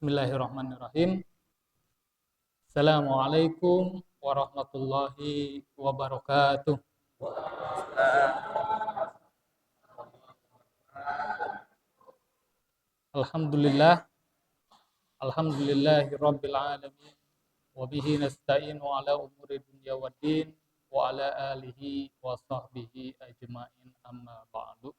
Bismillahirrahmanirrahim. Assalamualaikum warahmatullahi wabarakatuh. Alhamdulillah, alhamdulillahi rabbil alamin. Wa bihi nasta'inu ala umuri dunya waddin wa ala alihi wa sahbihi ajma'in amma ba'du.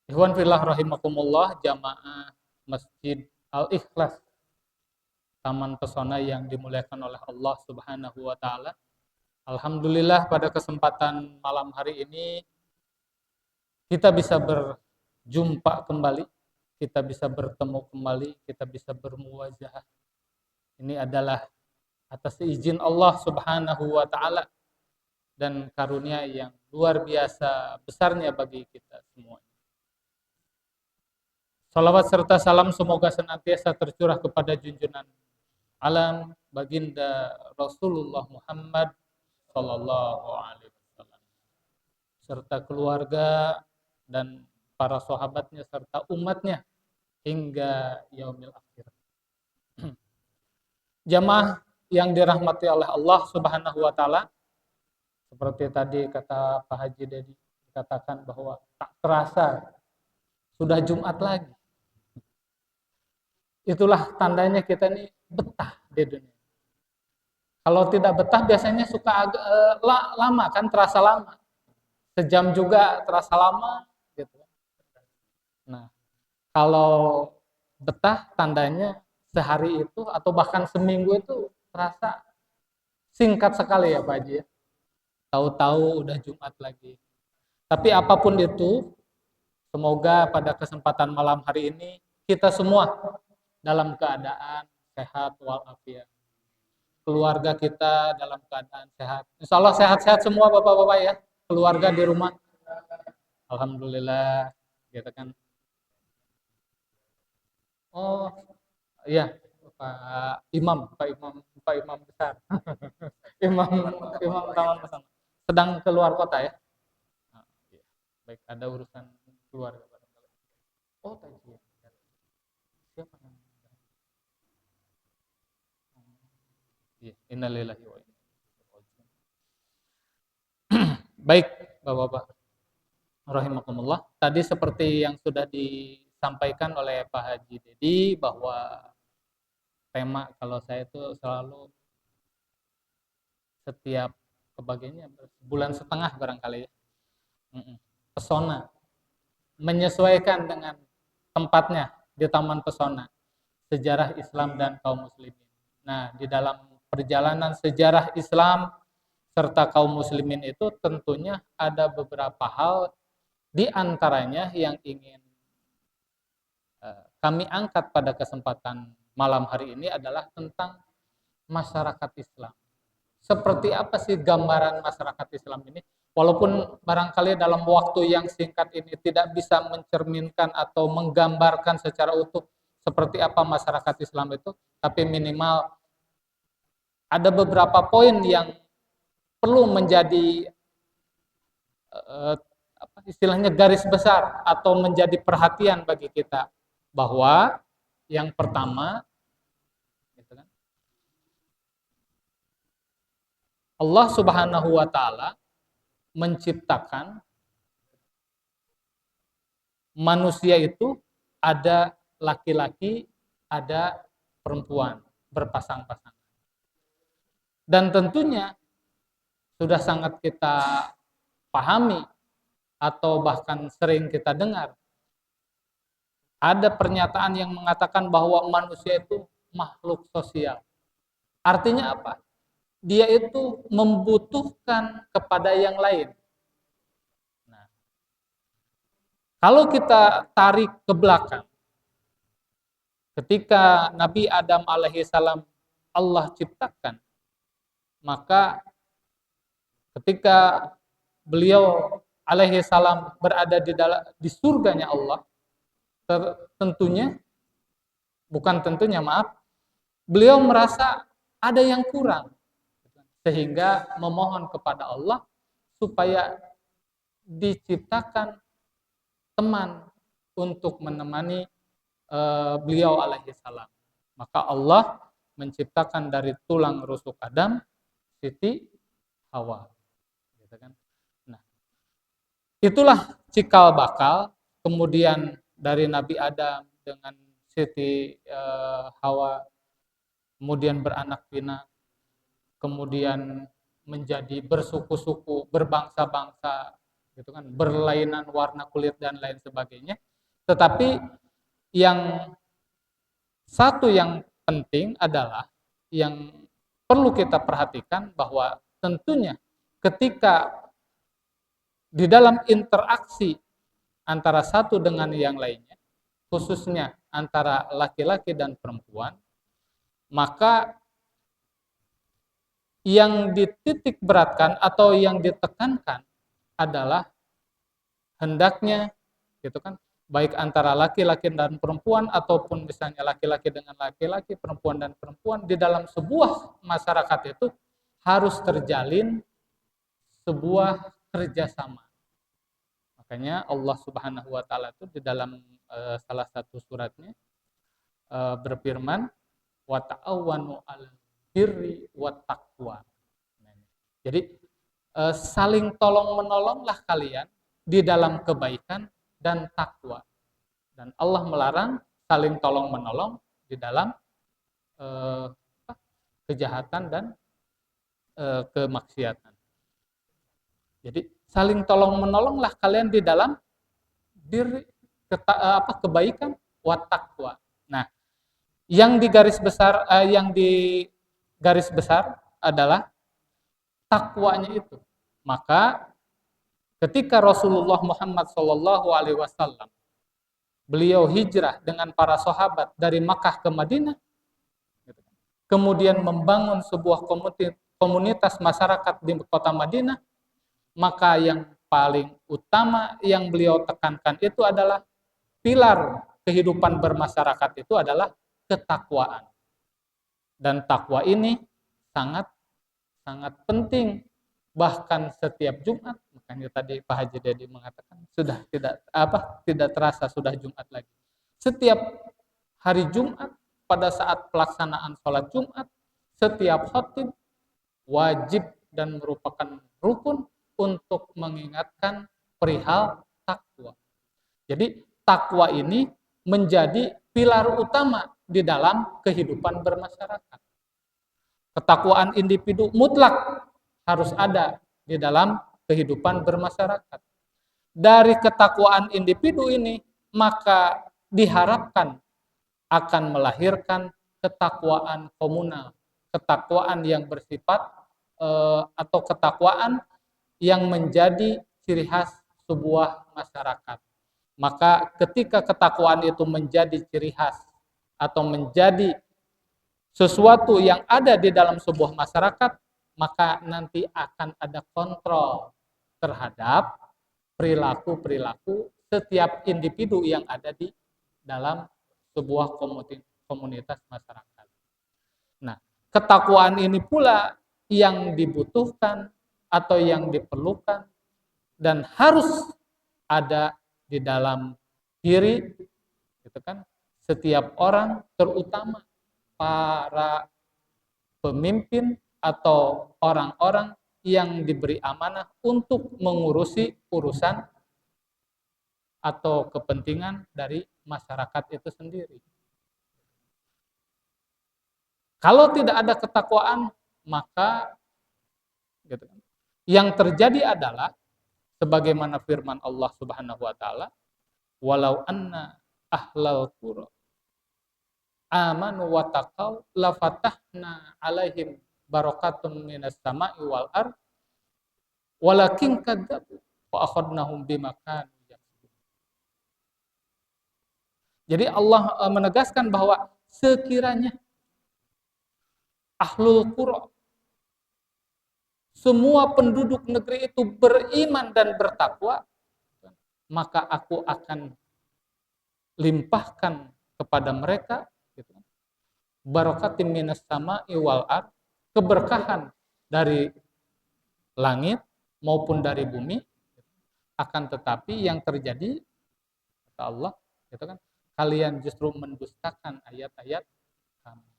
Ikhwan fillah rahimakumullah, jamaah Masjid Al-Ikhlas Taman Pesona yang dimuliakan oleh Allah Subhanahu wa taala. Alhamdulillah pada kesempatan malam hari ini kita bisa berjumpa kembali, kita bisa bertemu kembali, kita bisa bermuwajahah. Ini adalah atas izin Allah Subhanahu wa taala dan karunia yang luar biasa besarnya bagi kita semua. Salawat serta salam semoga senantiasa tercurah kepada junjungan alam baginda Rasulullah Muhammad sallallahu alaihi wasallam serta keluarga dan para sahabatnya serta umatnya hingga yaumil akhir. Jamaah yang dirahmati oleh Allah Subhanahu wa taala, seperti tadi kata Pak Haji Dedi, dikatakan bahwa tak terasa sudah Jumat lagi. Itulah tandanya kita ini betah di dunia. Kalau tidak betah biasanya suka agak lama kan, terasa lama. Sejam juga terasa lama gitu. Nah, kalau betah tandanya sehari itu atau bahkan seminggu itu terasa singkat sekali ya Pak Haji ya. Tahu-tahu udah Jumat lagi. Tapi apapun itu, semoga pada kesempatan malam hari ini kita semua dalam keadaan sehat walafiat. Keluarga kita dalam keadaan sehat. Insya Allah sehat-sehat semua bapak-bapak ya. Keluarga di rumah. Alhamdulillah. Gitu kan. Oh iya Pak Imam besar. Imam Taman Pesona. Sedang keluar kota ya. Nah, iya. Baik, ada urusan keluarga. Oh tadi. Siapa namanya? Innalillahi wa inna ilaihi raji'un. Baik, Bapak-bapak rahimakumullah. Tadi seperti yang sudah disampaikan oleh Pak Haji Dedi bahwa tema kalau saya itu selalu setiap kebagiannya bulan setengah barangkali ya. Pesona. Menyesuaikan dengan tempatnya di Taman Pesona. Sejarah Islam dan kaum muslimin. Nah, di dalam perjalanan sejarah Islam serta kaum muslimin itu tentunya ada beberapa hal di antaranya yang ingin kami angkat pada kesempatan malam hari ini adalah tentang masyarakat Islam. Seperti apa sih gambaran masyarakat Islam ini? Walaupun barangkali dalam waktu yang singkat ini tidak bisa mencerminkan atau menggambarkan secara utuh seperti apa masyarakat Islam itu, tapi minimal ada beberapa poin yang perlu menjadi istilahnya garis besar atau menjadi perhatian bagi kita, bahwa yang pertama gitu kan, Allah Subhanahu wa taala menciptakan manusia itu ada laki-laki, ada perempuan berpasang-pasang. Dan tentunya sudah sangat kita pahami atau bahkan sering kita dengar. Ada pernyataan yang mengatakan bahwa manusia itu makhluk sosial. Artinya apa? Dia itu membutuhkan kepada yang lain. Nah, kalau kita tarik ke belakang, ketika Nabi Adam alaihissalam Allah ciptakan, maka ketika beliau alaihissalam berada di surganya Allah, beliau merasa ada yang kurang, sehingga memohon kepada Allah supaya diciptakan teman untuk menemani beliau alaihi salam. Maka Allah menciptakan dari tulang rusuk Adam Siti Hawa. Gitu kan. Nah, itulah cikal bakal kemudian dari Nabi Adam dengan Siti Hawa kemudian beranak pinak, kemudian menjadi bersuku-suku, berbangsa-bangsa, gitu kan, berlainan warna kulit dan lain sebagainya. Tetapi yang satu yang penting adalah yang perlu kita perhatikan bahwa tentunya ketika di dalam interaksi antara satu dengan yang lainnya, khususnya antara laki-laki dan perempuan, maka yang dititik beratkan atau yang ditekankan adalah hendaknya, gitu kan, baik antara laki-laki dan perempuan ataupun misalnya laki-laki dengan laki-laki, perempuan dan perempuan di dalam sebuah masyarakat itu harus terjalin sebuah kerjasama. Makanya Allah Subhanahu wa taala itu di dalam salah satu suratnya berfirman wa ta'awwanu 'alal birri wat taqwa. Jadi saling tolong-menolonglah kalian di dalam kebaikan dan takwa. Dan Allah melarang saling tolong-menolong di dalam kejahatan dan kemaksiatan. Jadi saling tolong-menolonglah kalian di dalam diri kebaikan wa taqwa. Nah, yang di garis besar adalah takwanya itu. Maka ketika Rasulullah Muhammad SAW beliau hijrah dengan para sahabat dari Makkah ke Madinah, kemudian membangun sebuah komunitas masyarakat di kota Madinah, maka yang paling utama yang beliau tekankan itu adalah pilar kehidupan bermasyarakat itu adalah ketakwaan. Dan takwa ini sangat sangat penting, bahkan setiap Jumat. Makanya tadi Pak Haji Dedi mengatakan sudah tidak terasa sudah Jumat lagi. Setiap hari Jumat pada saat pelaksanaan sholat Jumat, setiap khatib wajib dan merupakan rukun untuk mengingatkan perihal takwa. Jadi takwa ini menjadi pilar utama di dalam kehidupan bermasyarakat. Ketakwaan individu mutlak harus ada di dalam kehidupan bermasyarakat. Dari ketakwaan individu ini, maka diharapkan akan melahirkan ketakwaan komunal, ketakwaan yang bersifat atau ketakwaan yang menjadi ciri khas sebuah masyarakat. Maka ketika ketakwaan itu menjadi ciri khas atau menjadi sesuatu yang ada di dalam sebuah masyarakat, maka nanti akan ada kontrol terhadap perilaku-perilaku setiap individu yang ada di dalam sebuah komunitas masyarakat. Nah, ketakwaan ini pula yang dibutuhkan atau yang diperlukan dan harus ada di dalam diri, gitu kan, setiap orang, terutama para pemimpin atau orang-orang yang diberi amanah untuk mengurusi urusan atau kepentingan dari masyarakat itu sendiri. Kalau tidak ada ketakwaan, maka gitu, yang terjadi adalah sebagaimana firman Allah Subhanahu wa taala, walau anna ahlal qura amanu wa taqaw la fatahna alaihim barakatun minas sama'i wal ard walakin kadzabu fa akhadnahum bima kanu yaksibun. Jadi Allah menegaskan bahwa sekiranya ahlul qura, semua penduduk negeri itu beriman dan bertakwa, maka aku akan limpahkan kepada mereka barakatim minas sama'i wal ard, keberkahan dari langit maupun dari bumi. Akan tetapi yang terjadi kata Allah, gitu kan, kalian justru mendustakan ayat-ayat kami.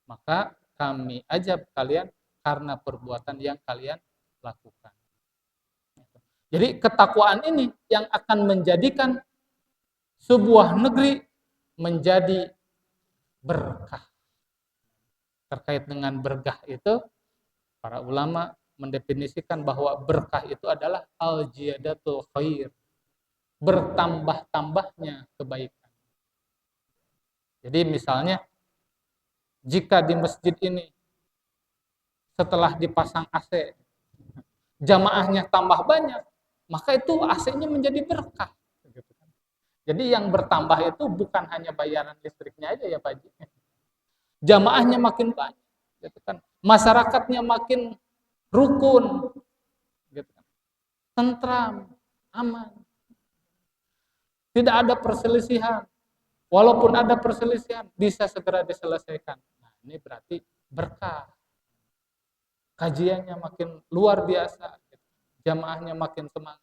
Maka kami ajab kalian karena perbuatan yang kalian lakukan. Jadi ketakwaan ini yang akan menjadikan sebuah negeri menjadi berkah. Terkait dengan berkah itu, para ulama mendefinisikan bahwa berkah itu adalah al-ziyadatul khair, bertambah-tambahnya kebaikan. Jadi misalnya, jika di masjid ini setelah dipasang AC, jamaahnya tambah banyak, maka itu AC-nya menjadi berkah. Jadi yang bertambah itu bukan hanya bayaran listriknya aja ya Pak Haji. Jamaahnya makin banyak, gitu kan. Masyarakatnya makin rukun, gitu kan. Tentram, aman. Tidak ada perselisihan. Walaupun ada perselisihan, bisa segera diselesaikan. Nah, ini berarti berkah. Kajiannya makin luar biasa, gitu. Jamaahnya makin semangat.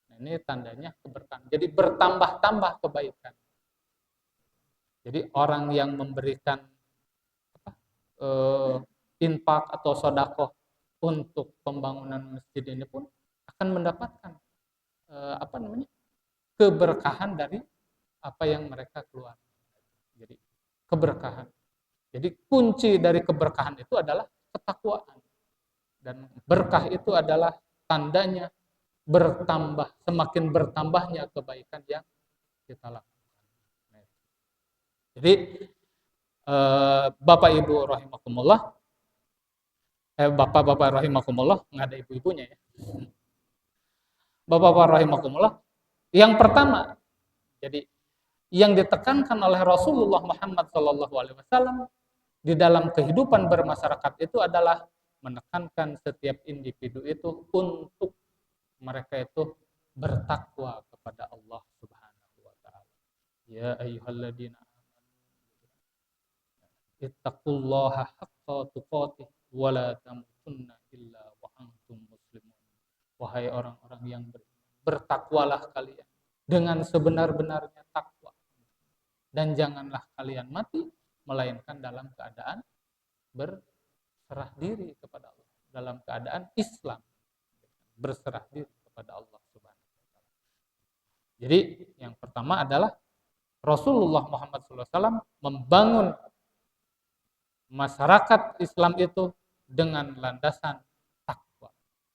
Nah, ini tandanya keberkahan. Jadi bertambah-tambah kebaikan. Jadi orang yang memberikan infak atau sodakoh untuk pembangunan masjid ini pun akan mendapatkan keberkahan dari apa yang mereka keluar. Jadi keberkahan. Jadi kunci dari keberkahan itu adalah ketakwaan. Dan berkah itu adalah tandanya bertambah, semakin bertambahnya kebaikan yang kita lakukan. Jadi Bapak Ibu rahimakumullah, Bapak-bapak rahimakumullah, nggak ada ibu-ibunya ya. Bapak-bapak rahimakumullah, yang pertama, jadi yang ditekankan oleh Rasulullah Muhammad SAW di dalam kehidupan bermasyarakat itu adalah menekankan setiap individu itu untuk mereka itu bertakwa kepada Allah Subhanahu wa taala. Ya ayyuhalladzina ittaqullaha haqqa tuqatih wa la tamutunna illa wa antum muslimun. Wahai orang-orang yang bertakwalah kalian dengan sebenar-benarnya takwa, dan janganlah kalian mati melainkan dalam keadaan berserah diri kepada Allah, dalam keadaan Islam, berserah diri kepada Allah Subhanahu wa taala. Jadi yang pertama adalah Rasulullah Muhammad SAW membangun masyarakat Islam itu dengan landasan takwa,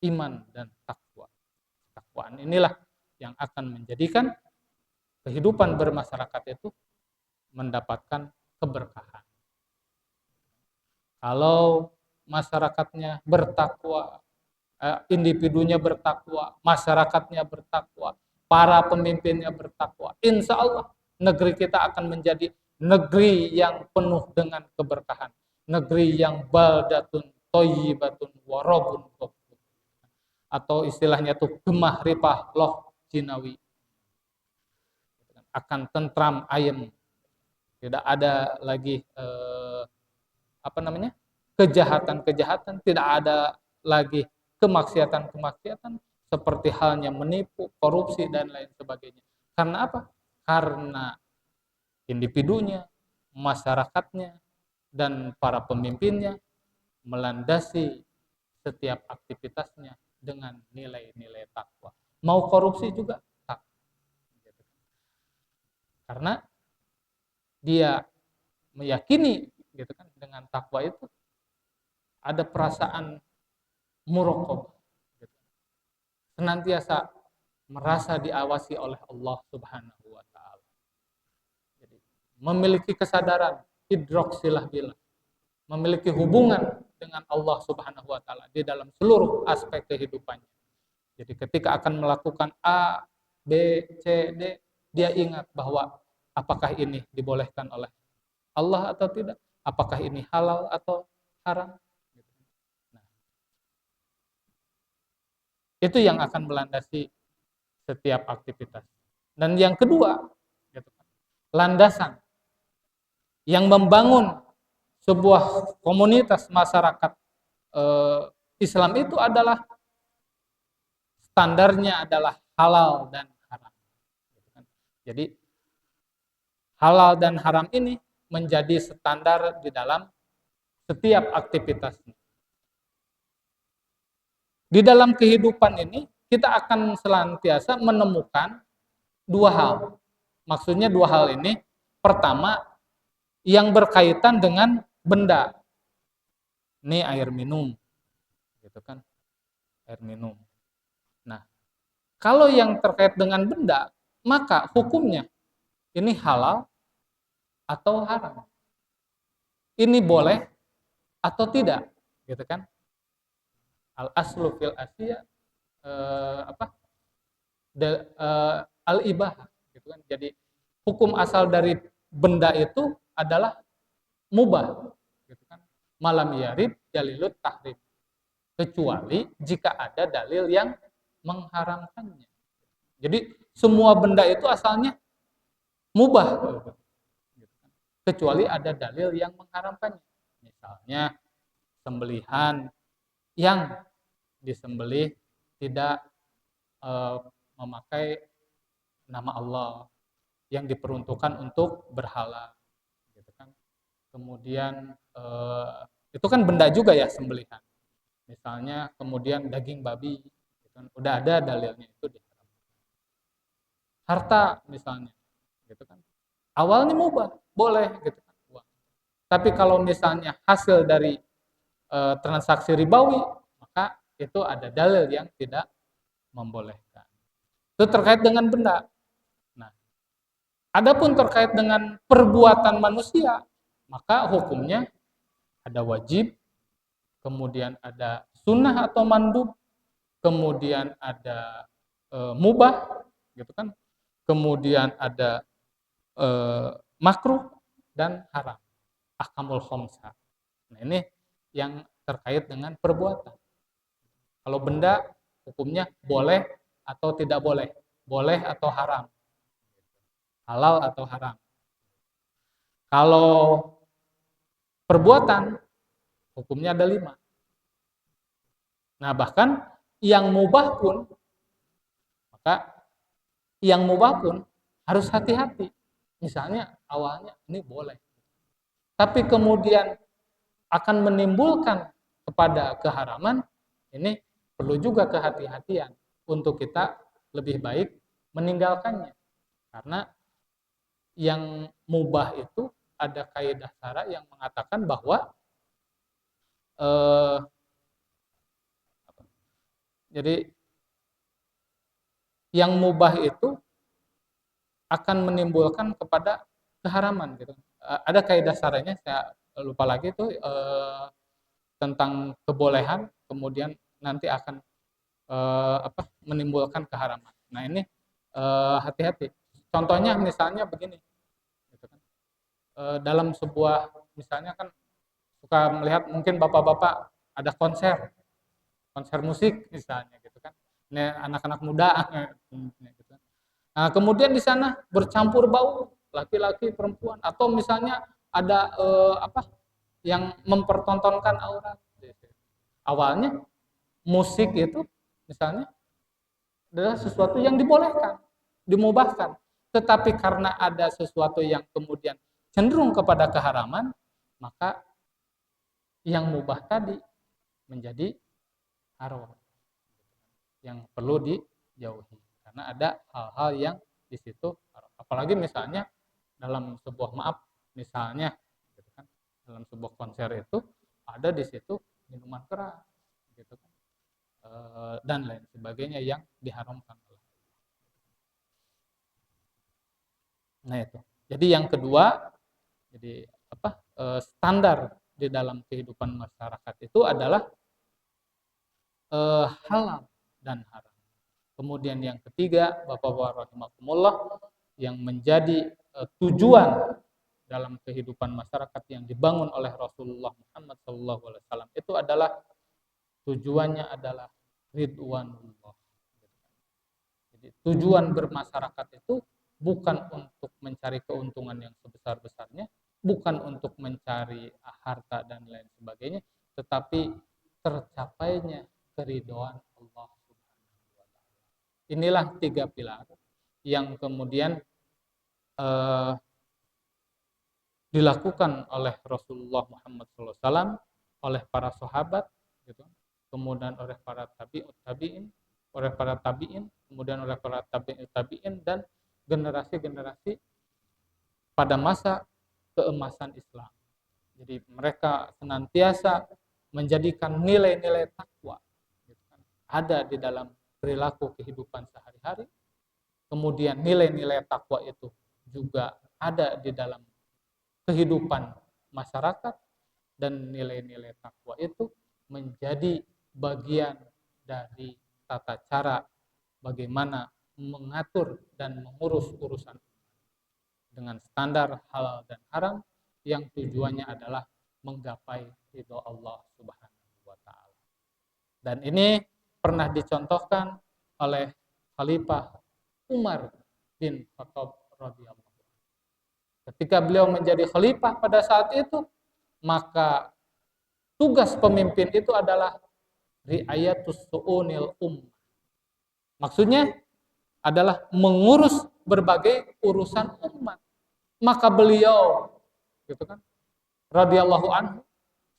iman dan takwa. Takwaan inilah yang akan menjadikan kehidupan bermasyarakat itu mendapatkan keberkahan. Kalau masyarakatnya bertakwa, individunya bertakwa, masyarakatnya bertakwa, para pemimpinnya bertakwa, insya Allah negeri kita akan menjadi negeri yang penuh dengan keberkahan, negeri yang baldatun thayyibatun warabun ghafur, atau istilahnya itu gemah ripah loh jinawi, akan tentram ayem, tidak ada lagi kejahatan-kejahatan, tidak ada lagi kemaksiatan-kemaksiatan seperti halnya menipu, korupsi dan lain sebagainya. Karena apa? Karena individunya, masyarakatnya, dan para pemimpinnya melandasi setiap aktivitasnya dengan nilai-nilai takwa. Mau korupsi juga takwa. Karena dia meyakini gitu kan, dengan takwa itu ada perasaan muraqabah, gitu. Senantiasa merasa diawasi oleh Allah Subhanahu wa taala. Jadi memiliki kesadaran idroksilah billah, memiliki hubungan dengan Allah Subhanahu wa taala di dalam seluruh aspek kehidupannya. Jadi ketika akan melakukan A, B, C, D, dia ingat bahwa apakah ini dibolehkan oleh Allah atau tidak, apakah ini halal atau haram. Nah, itu yang akan melandasi setiap aktivitas. Dan yang kedua, landasan yang membangun sebuah komunitas masyarakat Islam itu adalah standarnya adalah halal dan haram. Jadi halal dan haram ini menjadi standar di dalam setiap aktivitasnya. Di dalam kehidupan ini kita akan senantiasa menemukan dua hal. Maksudnya dua hal ini. Pertama, yang berkaitan dengan benda. Ini air minum, gitu kan? Air minum. Nah, kalau yang terkait dengan benda, maka hukumnya ini halal atau haram. Ini boleh atau tidak, gitu kan? Al aslu fil asya apa? Al ibahah, gitu kan? Jadi hukum asal dari benda itu adalah mubah, gitu kan? Malam yarid dalilut tahrim, kecuali jika ada dalil yang mengharamkannya. Jadi semua benda itu asalnya mubah, kecuali ada dalil yang mengharamkannya. Misalnya sembelihan yang disembelih tidak memakai nama Allah, yang diperuntukkan untuk berhala, gitu kan. Kemudian itu kan benda juga ya sembelihan. Misalnya kemudian daging babi, gitu kan. Udah ada dalilnya itu diharamkan. Harta misalnya, gitu kan. Awalnya mubah, boleh, gitu kan. Tapi kalau misalnya hasil dari transaksi ribawi, maka itu ada dalil yang tidak membolehkan. Itu terkait dengan benda. Nah, adapun terkait dengan perbuatan manusia, maka hukumnya ada wajib, kemudian ada sunnah atau mandub, kemudian ada mubah, gitu kan, kemudian ada makruh dan haram, ahkamul khamsah. Nah, ini yang terkait dengan perbuatan. Kalau benda hukumnya boleh atau tidak boleh, boleh atau haram, halal atau haram. Kalau perbuatan hukumnya ada 5. Nah, bahkan yang mubah pun, maka yang mubah pun harus hati-hati. Misalnya awalnya ini boleh, tapi kemudian akan menimbulkan kepada keharaman, ini perlu juga kehati-hatian untuk kita lebih baik meninggalkannya. Karena yang mubah itu ada kaidah syara yang mengatakan bahwa jadi yang mubah itu akan menimbulkan kepada keharaman, gitu. Ada kaidah syaranya, saya lupa lagi itu tentang kebolehan, kemudian nanti akan menimbulkan keharaman. Nah, ini hati-hati. Contohnya misalnya begini, gitu kan. Dalam sebuah, misalnya kan suka melihat mungkin bapak-bapak ada konser musik misalnya, gitu kan. Ini anak-anak muda, gitu kan. Nah, kemudian di sana bercampur bau laki-laki perempuan, atau misalnya ada yang mempertontonkan aurat. Awalnya musik itu misalnya adalah sesuatu yang dibolehkan, dimubahkan. Tetapi karena ada sesuatu yang kemudian cenderung kepada keharaman, maka yang mubah tadi menjadi haram, yang perlu dijauhi. Karena ada hal-hal yang di situ, apalagi misalnya dalam sebuah misalnya, gitu kan, dalam sebuah konser itu ada di situ minuman keras, gitu kan, dan lain sebagainya yang diharamkan. Nah, itu. Jadi yang kedua, jadi standar di dalam kehidupan masyarakat itu adalah halal dan haram. Kemudian yang ketiga, Bapak-bapak rahimakumullah, yang menjadi tujuan dalam kehidupan masyarakat yang dibangun oleh Rasulullah Muhammad SAW itu adalah tujuannya adalah ridwanullah. Jadi tujuan bermasyarakat itu bukan untuk mencari keuntungan yang sebesar-besarnya, bukan untuk mencari harta dan lain sebagainya, tetapi tercapainya keridhaan Allah Subhanahu wa taala. Inilah 3 pilar yang kemudian dilakukan oleh Rasulullah Muhammad SAW, oleh para sahabat, gitu, kemudian oleh para tabi'in, kemudian oleh para tabi'in dan generasi-generasi pada masa keemasan Islam. Jadi mereka senantiasa menjadikan nilai-nilai takwa gitu kan, ada di dalam perilaku kehidupan sehari-hari. Kemudian nilai-nilai takwa itu juga ada di dalam kehidupan masyarakat, dan nilai-nilai takwa itu menjadi bagian dari tata cara bagaimana mengatur dan mengurus urusan dengan standar halal dan haram yang tujuannya adalah menggapai ridho Allah Subhanahu wa taala. Dan ini pernah dicontohkan oleh Khalifah Umar bin Khattab radhiyallahu anhu. Ketika beliau menjadi khalifah pada saat itu, maka tugas pemimpin itu adalah riayatus su'unil Maksudnya adalah mengurus berbagai urusan umat. Maka beliau gitu kan radhiyallahu anhu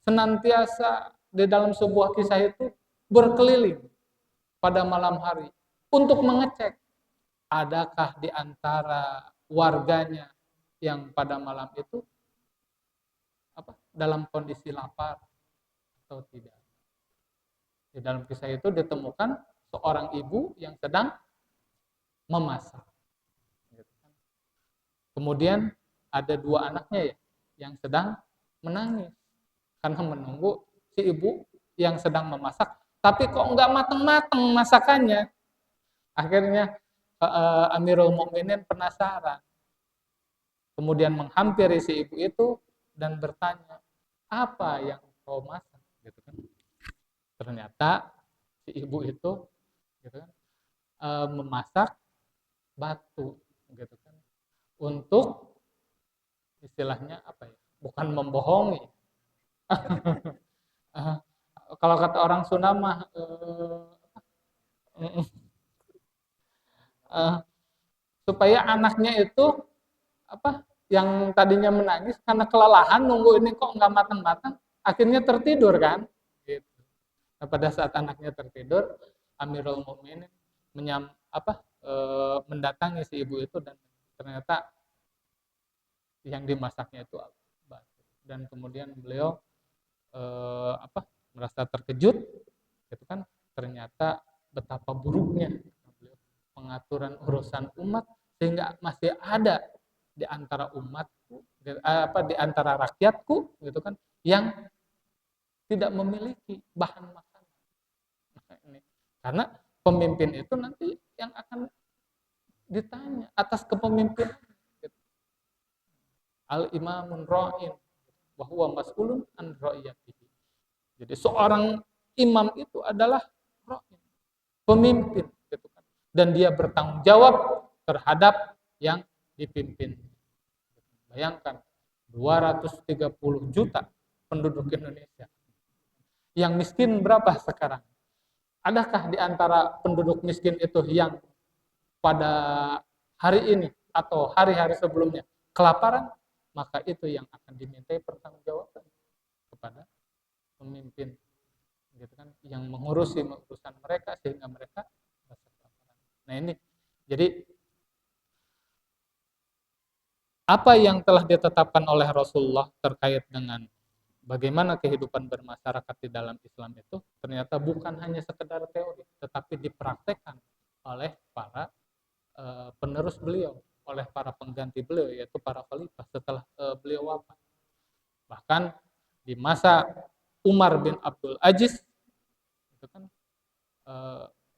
senantiasa di dalam sebuah kisah itu berkeliling pada malam hari untuk mengecek adakah di antara warganya yang pada malam itu dalam kondisi lapar atau tidak. Di dalam kisah itu ditemukan seorang ibu yang sedang memasak. Kemudian ada dua anaknya ya yang sedang menangis karena menunggu si ibu yang sedang memasak, tapi kok nggak mateng-mateng masakannya. Akhirnya Amirul Mukminin penasaran, kemudian menghampiri si ibu itu dan bertanya, apa yang kau masak? Gitu kan. Ternyata si ibu itu gitu kan, memasak batu, gitu kan, untuk istilahnya apa ya? Bukan membohongi. Kalau kata orang Sunda mah supaya anaknya itu yang tadinya menangis karena kelelahan nunggu ini kok nggak matang-matang, akhirnya tertidur kan. Gitu. Nah, pada saat anaknya tertidur, Amirul Mukminin mendatangi si ibu itu dan ternyata yang dimasaknya itu batu. Dan kemudian beliau merasa terkejut, gitu kan, ternyata betapa buruknya pengaturan urusan umat sehingga masih ada di antara umatku, di antara rakyatku, gitu kan, yang tidak memiliki bahan makanan. Karena pemimpin itu nanti yang akan ditanya atas kepemimpinan. Al-imamun ra'in wa huwa mas'ulun an ra'iyatihi. Jadi seorang imam itu adalah ra'in, pemimpin, gitu kan. Dan dia bertanggung jawab terhadap yang dipimpin. Bayangkan 230 juta penduduk Indonesia. Yang miskin berapa sekarang? Adakah di antara penduduk miskin itu yang pada hari ini atau hari-hari sebelumnya kelaparan? Maka itu yang akan dimintai pertanggungjawaban kepada pemimpin, gitu kan, yang mengurusi urusan mereka sehingga mereka merasa kelaparan. Nah ini, jadi apa yang telah ditetapkan oleh Rasulullah terkait dengan bagaimana kehidupan bermasyarakat di dalam Islam itu ternyata bukan hanya sekedar teori, tetapi dipraktekkan oleh para penerus beliau, oleh para pengganti beliau, yaitu para khalifah setelah beliau wafat. Bahkan di masa Umar bin Abdul Aziz, itu kan,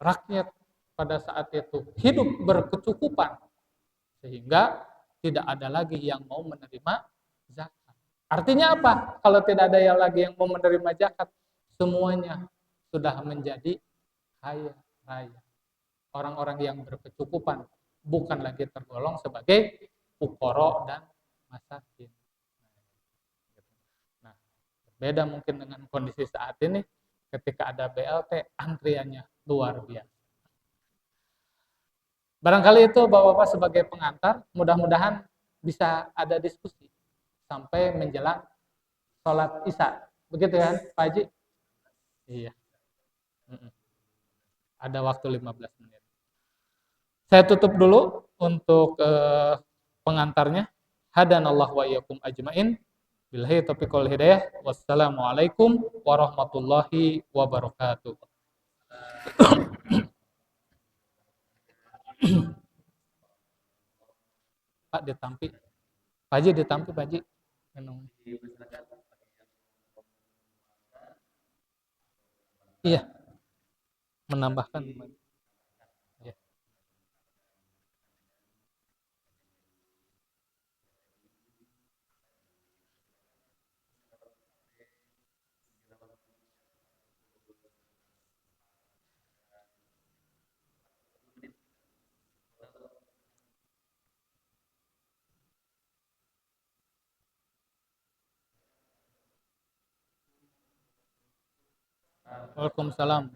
rakyat pada saat itu hidup berkecukupan sehingga tidak ada lagi yang mau menerima zakat. Artinya apa? Kalau tidak ada yang lagi yang mau menerima zakat, semuanya sudah menjadi kaya raya. Orang-orang yang berkecukupan bukan lagi tergolong sebagai fuqara dan masakin. Nah, berbeda mungkin dengan kondisi saat ini, ketika ada BLT, antriannya luar biasa. Barangkali itu Bapak-Bapak sebagai pengantar, mudah-mudahan bisa ada diskusi sampai menjelang sholat Isya. Begitu kan, Pak Haji? Iya. Ada waktu 15 menit. Saya tutup dulu untuk pengantarnya. Hadanallah wa iyyakum ajmain. Billahi taufiq wal hidayah. Wassalamualaikum warahmatullahi wabarakatuh. Pak ditampi. Pak Haji ditampi, Pak Haji. Iya, menambahkan. Ya. Waalaikumsalam.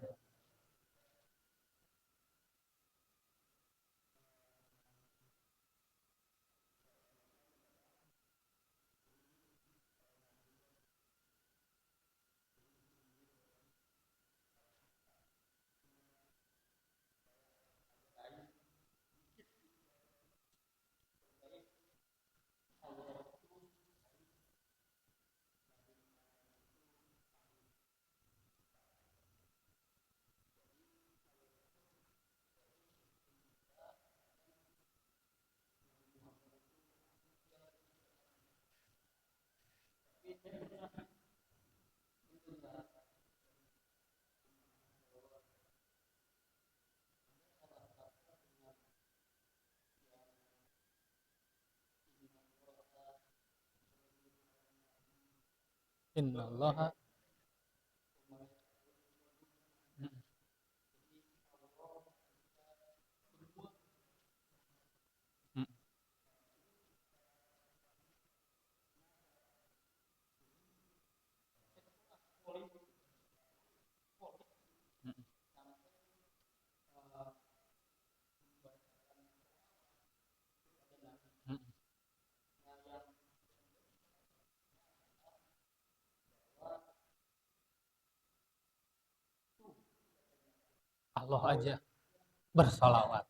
Innallaha. Allah aja bersalawat.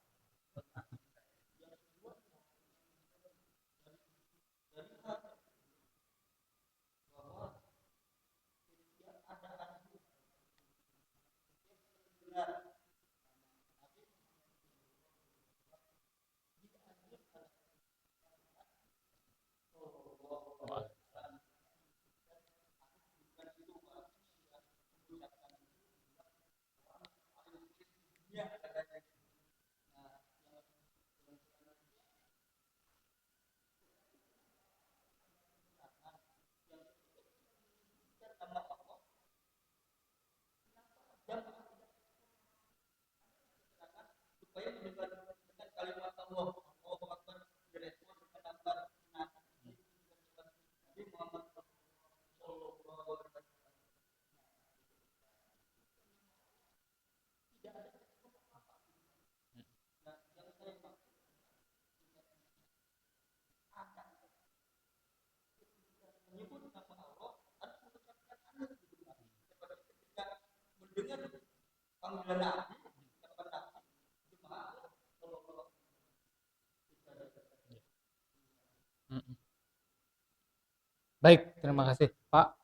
Baik, terima kasih Pak.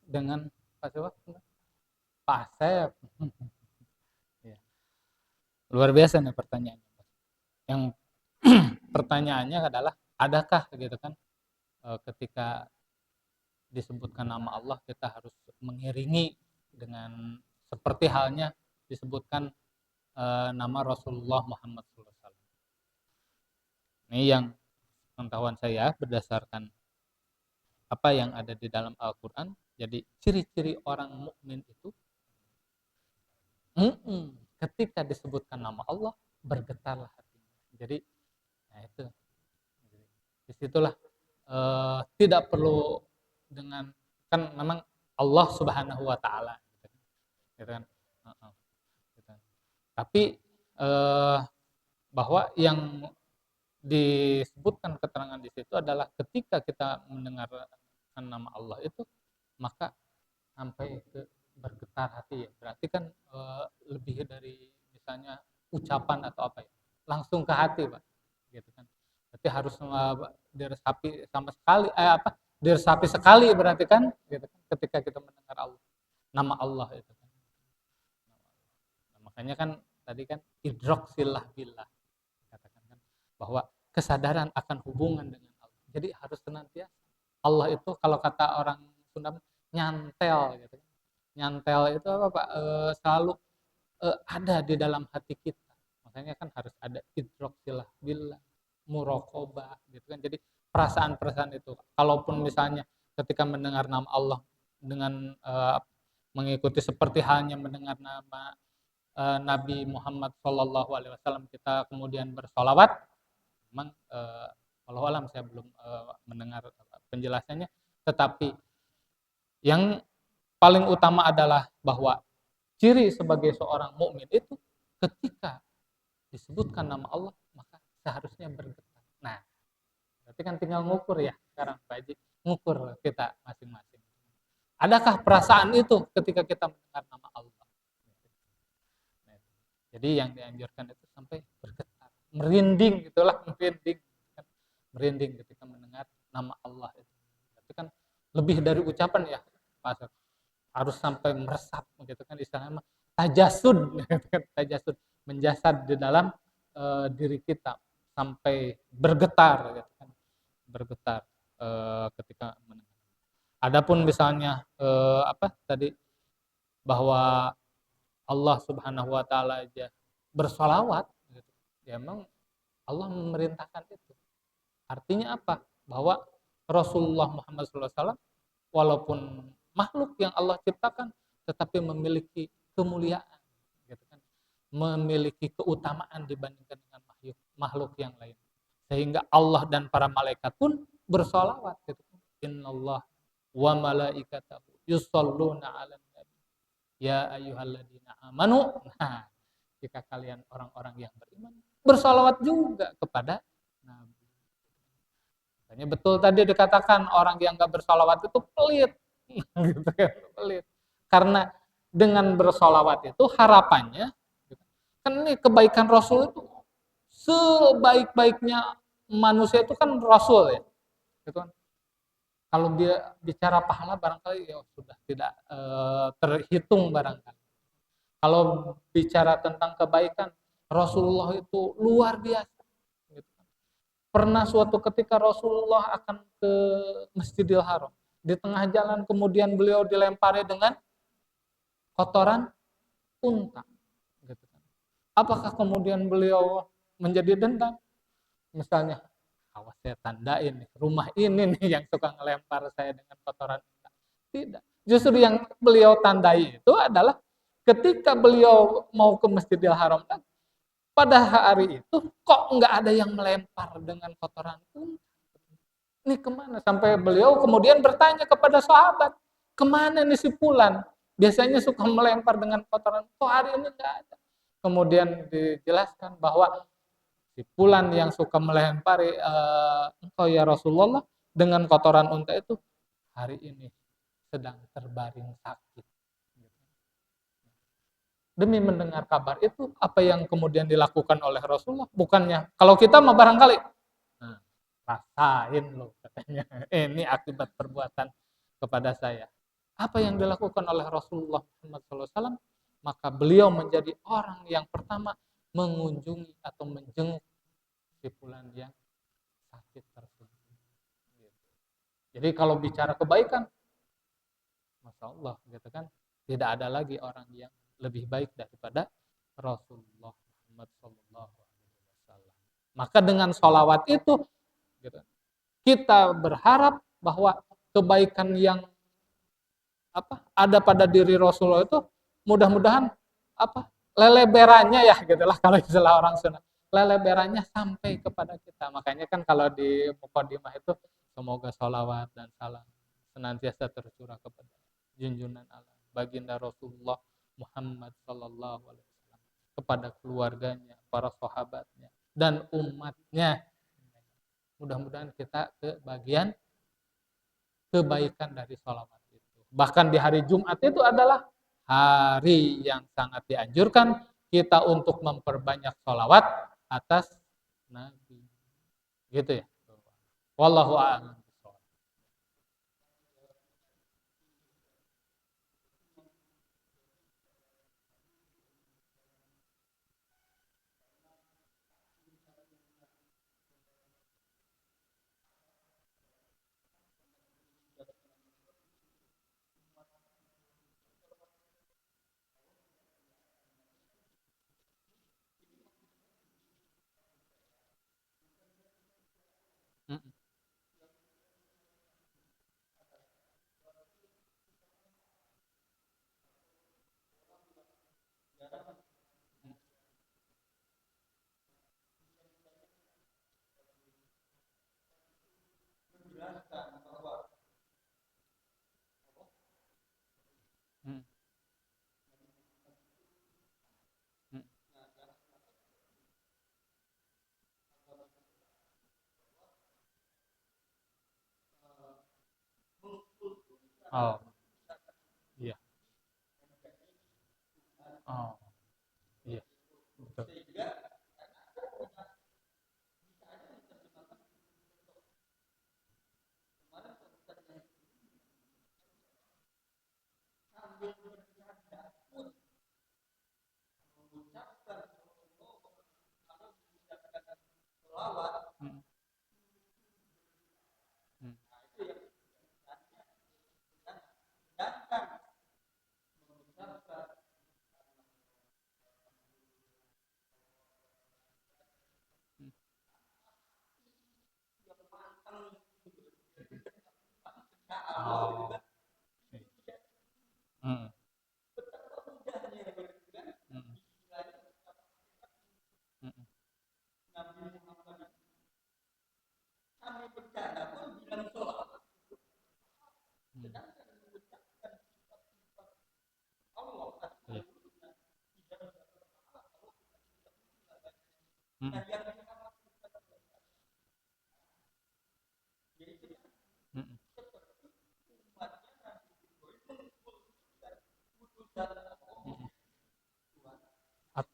Dengan Pak siapa? Pak Asep. Ya. Luar biasa nih pertanyaannya. Yang pertanyaannya adalah, adakah gitu kan ketika disebutkan nama Allah kita harus mengiringi dengan seperti halnya disebutkan nama Rasulullah Muhammad SAW. Ini yang pengetahuan saya berdasarkan apa yang ada di dalam Al-Quran. Jadi ciri-ciri orang mukmin itu ketika disebutkan nama Allah bergetarlah hatinya. Jadi nah itu disitulah tidak perlu dengan, kan memang Allah Subhanahu Wa Taala gitu kan. Gitu. Tapi bahwa yang disebutkan keterangan di situ adalah ketika kita mendengar nama Allah itu, maka sampai ke bergetar hati ya. Berarti kan lebih dari misalnya ucapan atau apa ya, langsung ke hati, Pak. Gitu kan. Berarti harus diresapi sama sekali diresapi sekali berarti kan, gitu kan, ketika kita mendengar Allah, nama Allah itu kan. Nah, makanya kan tadi kan idrok silah billah katakan kan, bahwa kesadaran akan hubungan dengan Allah. Jadi harus senantiasa. Allah itu kalau kata orang Sunda nyantel gitu. Nyantel itu apa Pak? Selalu ada di dalam hati kita. Makanya kan harus ada idrok silah billah, muraqabah gitu kan. Jadi perasaan-perasaan itu. Kalaupun misalnya ketika mendengar nama Allah dengan mengikuti seperti halnya mendengar nama Nabi Muhammad Shallallahu Alaihi Wasallam, kita kemudian bersolawat, memang walau alam saya belum mendengar penjelasannya, tetapi yang paling utama adalah bahwa ciri sebagai seorang mukmin itu ketika disebutkan nama Allah maka seharusnya bergetar. Nah, berarti kan tinggal ngukur ya sekarang Pak Haji, ngukur kita masing-masing. Adakah perasaan itu ketika kita mendengar nama Allah? Nah, jadi yang dianjurkan itu sampai bergetar, merinding itulah, merinding ketika mendengar nama Allah itu. Berarti kan lebih dari ucapan ya, Pak. Harus sampai meresap gitu kan, istilahnya tajasud gitu kan, tajasud menjasad di dalam diri kita sampai bergetar gitu kan, bergetar ketika mendengar. Adapun misalnya apa tadi, bahwa Allah Subhanahu wa taala aja bersolawat gitu. Ya memang Allah memerintahkan itu. Artinya apa? Bahwa Rasulullah Muhammad SAW walaupun makhluk yang Allah ciptakan tetapi memiliki kemuliaan gitu kan. Memiliki keutamaan dibandingkan dengan makhluk yang lain. Sehingga Allah dan para malaikat pun bersolawat gitu. Innallah wa malaikatahu yusholluna 'alan nabi ya ayyuhalladzina amanu. Nah, jika kalian orang-orang yang beriman bersolawat juga kepada Nabi. Makanya betul tadi dikatakan orang yang gak bersolawat itu pelit. Gitu kan, pelit. Karena dengan bersolawat itu harapannya, kan ini kebaikan Rasul itu sebaik-baiknya manusia itu kan Rasul ya. Gitu kan. Kalau dia bicara pahala barangkali ya sudah tidak terhitung barangkali. Kalau bicara tentang kebaikan, Rasulullah itu luar biasa. Gitu. Pernah suatu ketika Rasulullah akan ke Masjidil Haram. Di tengah jalan kemudian beliau dilempari dengan kotoran unta. Gitu. Apakah kemudian beliau menjadi dendam? Misalnya, awas saya tandain nih, rumah ini nih yang suka ngelempar saya dengan kotoran unta. Tidak. Justru yang beliau tandai itu adalah ketika beliau mau ke Masjidil Haram, pada hari itu kok nggak ada yang melempar dengan kotoran unta. Ini kemana? Sampai beliau kemudian bertanya kepada sahabat, kemana nih si Fulan? Biasanya suka melempar dengan kotoran, kok hari ini nggak ada. Kemudian dijelaskan bahwa si Fulan yang suka melempari engkau ya Rasulullah dengan kotoran unta itu hari ini sedang terbaring sakit. Demi mendengar kabar itu, apa yang kemudian dilakukan oleh Rasulullah? Bukannya, kalau kita mah barangkali, nah, rasain loh katanya, ini akibat perbuatan kepada saya. Apa yang dilakukan oleh Rasulullah SAW? Maka beliau menjadi orang yang pertama mengunjungi atau menjenguk si fulan yang sakit tersebut. Jadi kalau bicara kebaikan, Masya Allah, gitu kan, tidak ada lagi orang yang lebih baik daripada Rasulullah Muhammad SAW. Maka dengan sholawat itu, gitu, kita berharap bahwa kebaikan yang ada pada diri Rasulullah itu mudah-mudahan leleberannya ya gitulah kalau istilah orang Sunda, leleberannya sampai kepada kita. Makanya kan kalau di mukadimah itu semoga sholawat dan salam senantiasa tercurah kepada junjungan Allah baginda Rasulullah Muhammad Sallallahu Alaihi Wasallam, kepada keluarganya, para sahabatnya dan umatnya Mudah-mudahan kita ke bagian kebaikan dari sholawat itu. Bahkan di hari Jumat itu adalah hari yang sangat dianjurkan kita untuk memperbanyak sholawat atas Nabi. Gitu ya. Wallahu a'lam. Oh, iya. Oh, iya. Betul. Mm, mm, mm. Oh, iya. Mm, mm, mm, mm. Iya. Mm, mm, mm. At-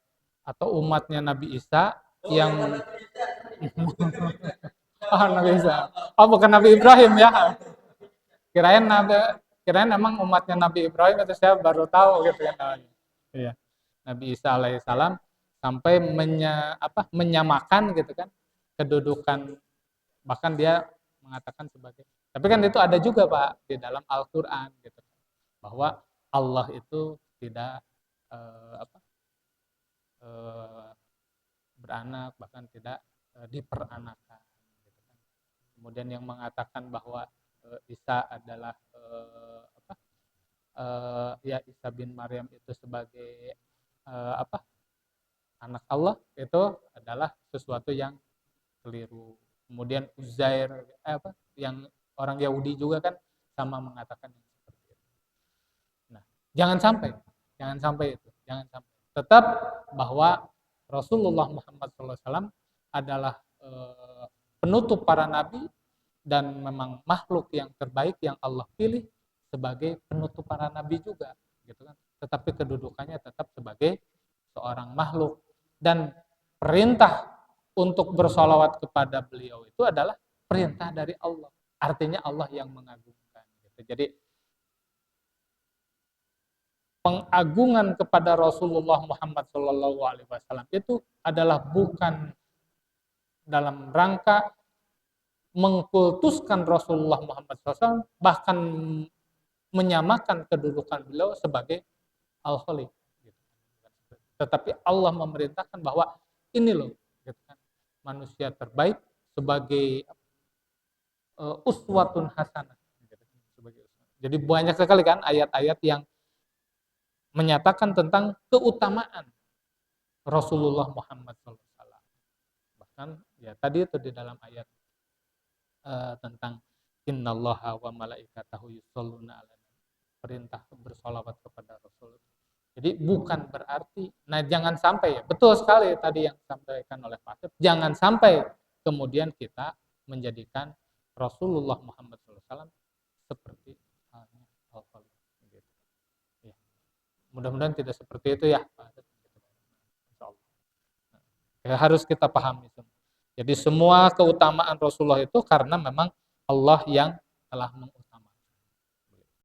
Atau umatnya Nabi Isa yang oh, Nabi Isa. Oh, bukan Nabi Ibrahim ya. Kirain Nabi kirain emang umatnya Nabi Ibrahim itu saya baru tahu gitu kan. Oh, iya. Nabi Isa alaihissalam sampai menyamakan gitu kan kedudukan, bahkan dia mengatakan sebagai, tapi kan itu ada juga Pak di dalam Al-Qur'an gitu bahwa Allah itu tidak eh, apa eh, beranak, bahkan tidak diperanakan gitu kan. Kemudian yang mengatakan bahwa Isa adalah ya Isa bin Maryam itu sebagai apa anak Allah itu adalah sesuatu yang keliru. Kemudian Uzair yang orang Yahudi juga kan sama mengatakan yang seperti itu. Nah, jangan sampai itu, jangan sampai. Tetap bahwa Rasulullah Muhammad SAW adalah penutup para nabi dan memang makhluk yang terbaik yang Allah pilih sebagai penutup para nabi juga, gitu kan. Tetapi kedudukannya tetap sebagai seorang makhluk dan perintah untuk bersolawat kepada beliau itu adalah perintah dari Allah. Artinya Allah yang mengagungkan. Gitu. Jadi pengagungan kepada Rasulullah Muhammad SAW itu adalah bukan dalam rangka mengkultuskan Rasulullah Muhammad SAW, bahkan menyamakan kedudukan beliau sebagai Al-Khaliq. Gitu. Tetapi Allah memerintahkan bahwa ini loh, gitu kan, manusia terbaik sebagai uswatun hasanah. Gitu, sebagai uswatun. Jadi banyak sekali kan ayat-ayat yang menyatakan tentang keutamaan Rasulullah Muhammad SAW. Bahkan ya tadi itu di dalam ayat tentang innallaha wa malaikatahu yusholluna ala nabi. Perintah bersolawat kepada Rasul. Jadi bukan berarti, nah jangan sampai ya, betul sekali tadi yang disampaikan oleh Pak Asep, jangan sampai kemudian kita menjadikan Rasulullah Muhammad SAW seperti halnya Al-Khalil. Gitu. Ya. Mudah-mudahan tidak seperti itu ya, Pak. Insyaallah. Ya, harus kita pahami semua. Jadi semua keutamaan Rasulullah itu karena memang Allah yang telah mengutusnya.